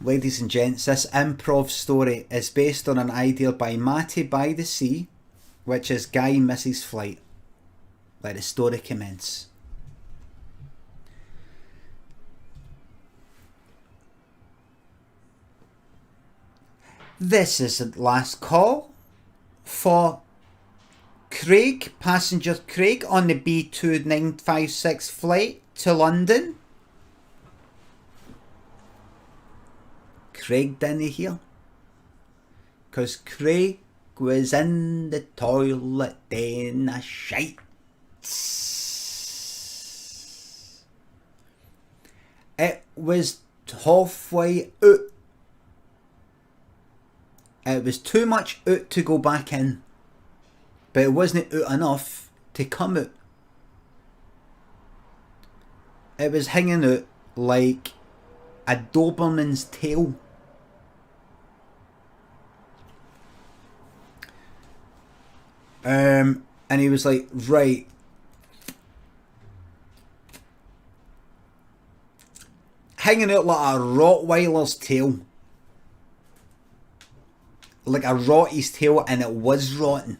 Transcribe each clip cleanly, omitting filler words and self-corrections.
Ladies and gents, this improv story is based on an idea by Matty by the Sea, which is Guy misses flight. Let the story commence. This is the last call for Craig, passenger Craig, on the B2956 flight to London. Craig didn't hear, cause Craig was in the toilet in a shite. It was halfway out. It was too much out to go back in, but it wasn't out enough to come out. It was hanging out like a Doberman's tail. And he was like, right, hanging out like a Rottweiler's tail. Like a Rotty's tail, and it was rotten.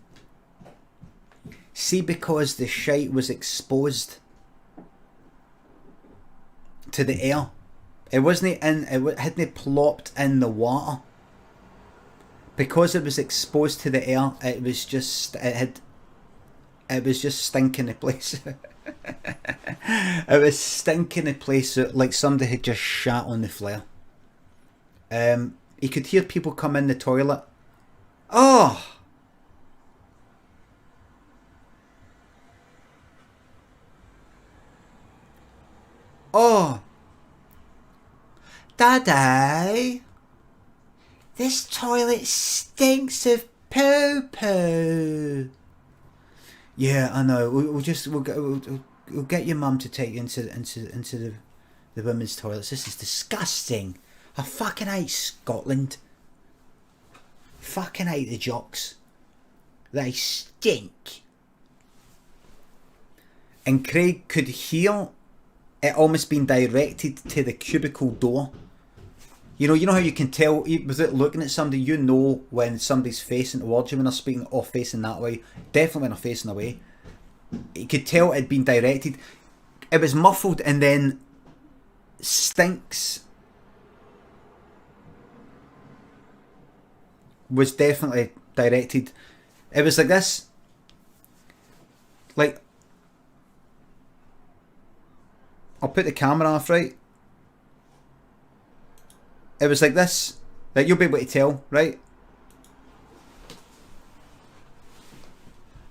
See, because the shite was exposed to the air. It wasn't in, it hadn't plopped in the water. Because it was exposed to the air, it was just stinking the place. It was stinking the place like somebody had just shat on the flare. You could hear people come in the toilet. Oh! Oh! Daddy! This toilet stinks of poo-poo. Yeah, I know. We'll get your mum to take you into the women's toilets. This is disgusting. I fucking hate Scotland. Fucking hate the jocks. They stink. And Craig could hear it almost being directed to the cubicle door. You know how you can tell without looking at somebody, you know when somebody's facing towards you when they're speaking, or facing that way. Definitely when they're facing away. You could tell it had been directed. It was muffled, and then stinks was definitely directed. It was like this. Like, I'll put the camera off, right? It was like this. Like, you'll be able to tell, right?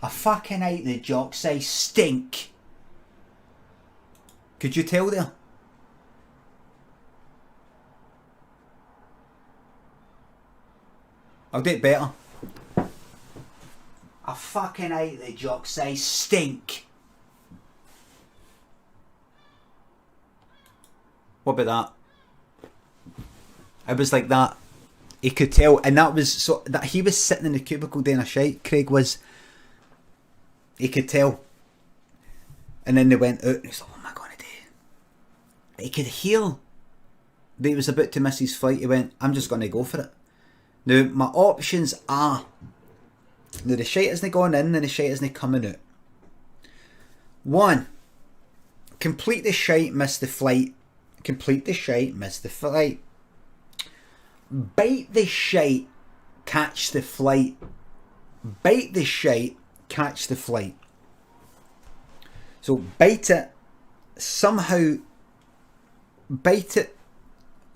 I fucking hate the jocks. They stink. Could you tell there? I'll do it better. I fucking hate the jocks. They stink. What about that? It was like that. He could tell, and that was so that he was sitting in the cubicle doing a shite. Craig was. He could tell, and then they went out. And he's like, "What am I going to do?" He could hear that he was about to miss his flight. He went, "I'm just going to go for it." Now my options are: now the shite isn't going in, and the shite isn't coming out. 1. Complete the shite, miss the flight. Complete the shite, miss the flight. Bite the shite, catch the flight. Bite the shite, catch the flight. So bite it, somehow bite it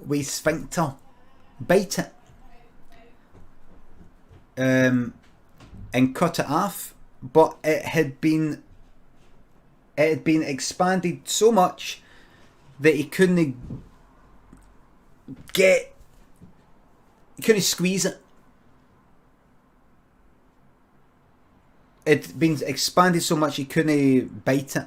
with sphincter. Bite it. And cut it off. But it had been expanded so much that he couldn't squeeze it. It'd been expanded so much he couldn't bite it.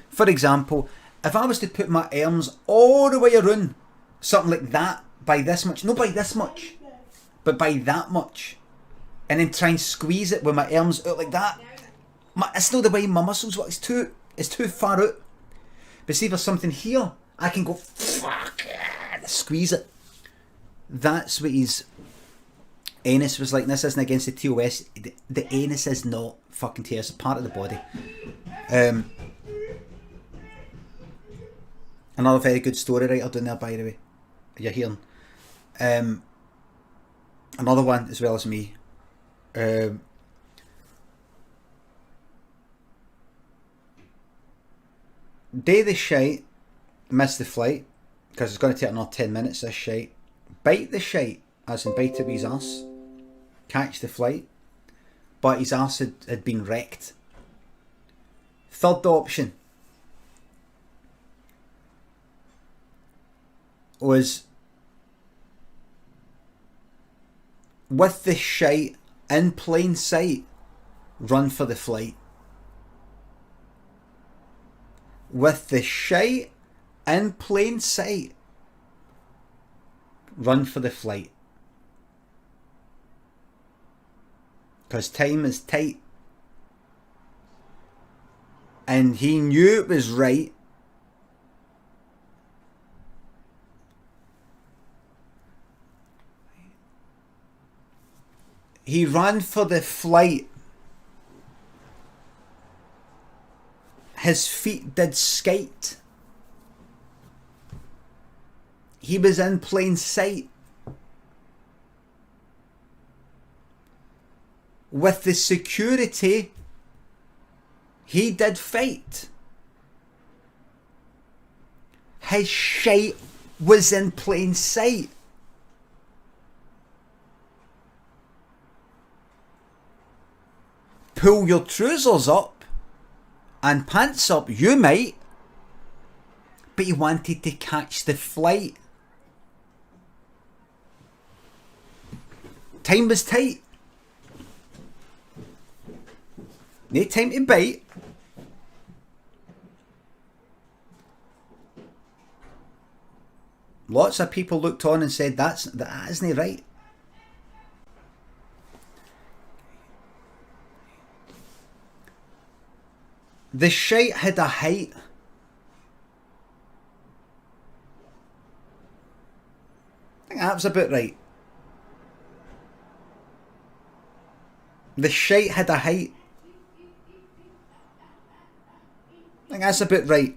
For example, if I was to put my arms all the way around something like that, by this much, not by this much, but by that much, and then try and squeeze it with my arms out like that, it's not the way my muscles work. It's too far out. But see, if there's something here, I can go fuck, squeeze it. That's what his anus was like. This isn't against the TOS. The anus is not fucking TOS. It's part of the body. Another very good story writer doing there, by the way. You're hearing. Another one as well as me. Day the shite, miss the flight, because it's going to take another 10 minutes, this shite. Bite the shite, as in bite it with his arse. Catch the flight. But his arse had been wrecked. Third option was with the shite in plain sight, run for the flight. With the shite in plain sight, run for the flight. Because time is tight. And he knew it was right. He ran for the flight. His feet did skate. He was in plain sight. With the security, he did fight. His shite was in plain sight. Pull your trousers up and pants up, you might, but he wanted to catch the flight. Time was tight. No time to bite. Lots of people looked on and said that isn't right. The shite had a height. I think that was about right. The shite had a height. I think that's about right.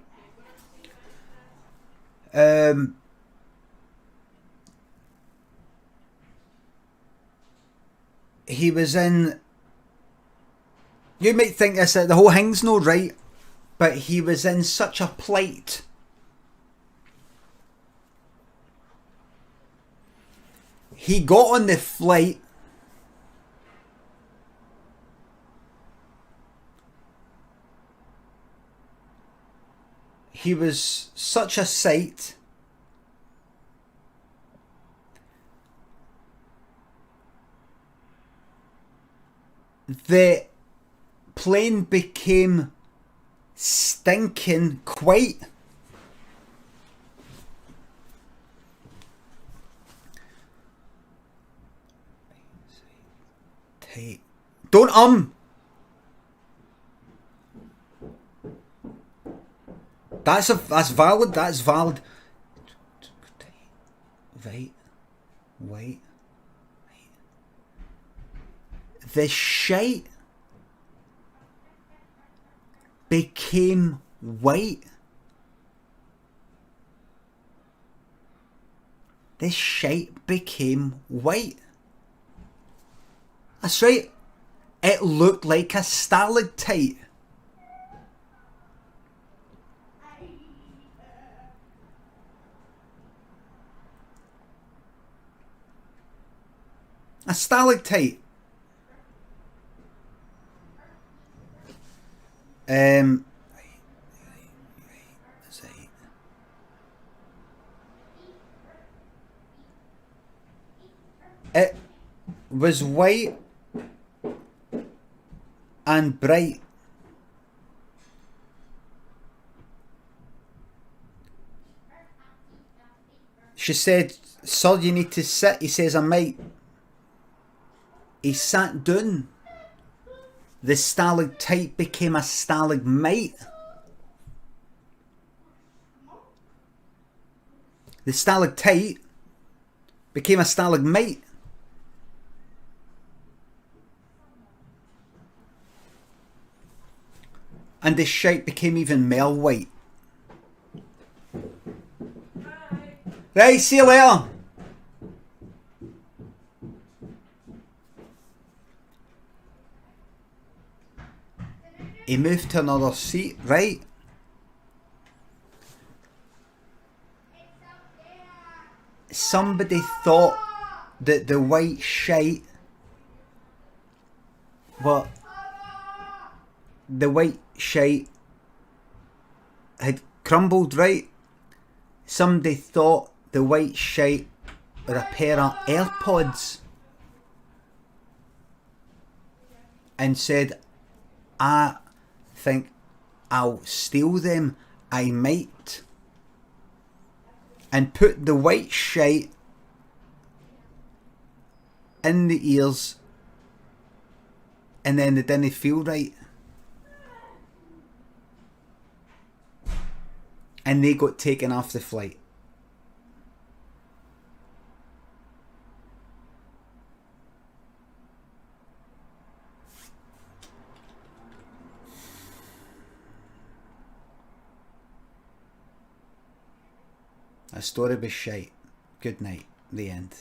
He was in... You might think this, the whole thing's no right, but he was in such a plight. He got on the flight. He was such a sight. The plane became stinking quite. Tight. Don't That's valid. That's valid. Right. Wait. The shite became white. This shite became white. That's right. It looked like a stalactite. A stalactite. It was white and bright. She said, "Sir, you need to sit." He says, "I might." He sat down. The stalactite became a stalagmite. The stalactite became a stalagmite. And the shite became even more white. Right, see you later. He moved to another seat, right? Somebody thought that the white shite, what? The white shite had crumbled, right? Somebody thought the white shite were a pair of AirPods and said, I think I'll steal them, I might, and put the white shite in the ears, and then they didn't feel right. And they got taken off the flight. A story was shite. Good night. The end.